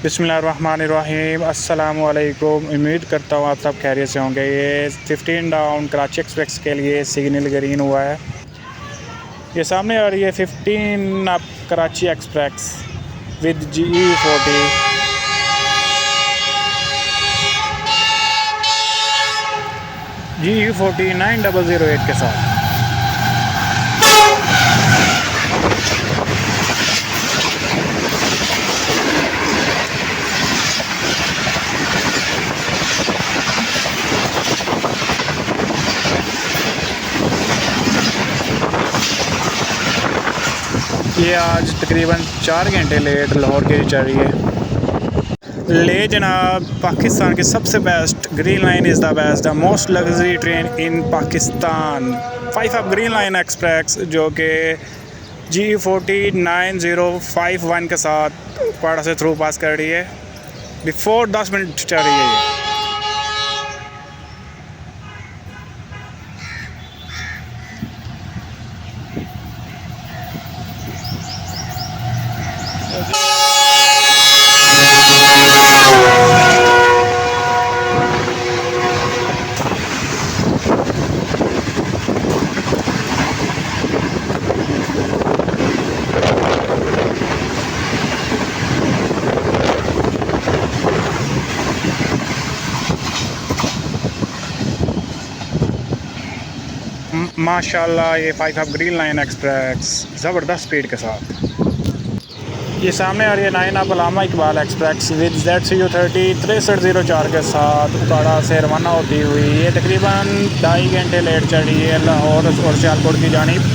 बिस्मिल्लाहिर्रहमानिर्रहीम। अस्सलामुअलैकुम। उम्मीद करता हूँ आप सब खैरियत से होंगे। ये 15 डाउन कराची एक्सप्रेस के लिए सिग्नल ग्रीन हुआ है। ये सामने आ रही है 15 up Karachi express with GE40 9008 के साथ। ये आज तकरीबन 4 घंटे लेट लाहौर के लिए चल रही है। ले जनाब, पाकिस्तान की सबसे best green line is the best, the most luxury train in Pakistan. 5 up green line express जो कि GE40 9051 के साथ पाड़ा से थ्रू पास कर रही है। बिफोर 10 मिनट चल रही है ये। माशाल्लाह ये 5 अप ग्रीन लाइन एक्सप्रेस ज़बरदस्त स्पीड के साथ। ये सामने आ रही है 9 up Allama Iqbal express with ZCU30 6304 के साथ उकाड़ा से रवाना होती हुई। ये तकरीबन 2.5 घंटे लेट चल रही है लाहौर और सियालकोट की जानिब।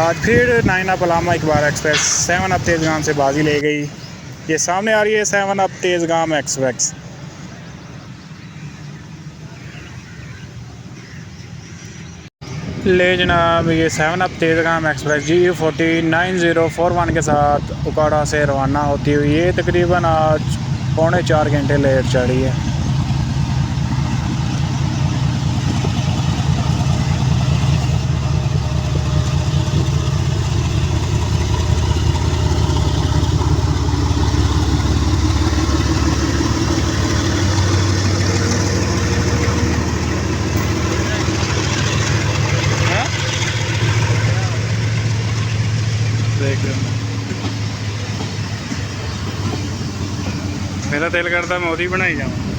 आज फिर 9 up Allama Iqbal express 7 up Tezgam से बाजी ले गई। ये सामने आ रही है 7 अप तेज़गाम एक्सप्रेस। ले जनाब, ये 7 अप तेज़गाम एक्सप्रेस GE40 9041 के साथ उकाड़ा से रवाना होती हुई। ये तकरीबन आज 3.25 घंटे लेट चढ़ी है। मेरा दिल करता मैं ओदी बनाई जाऊँ।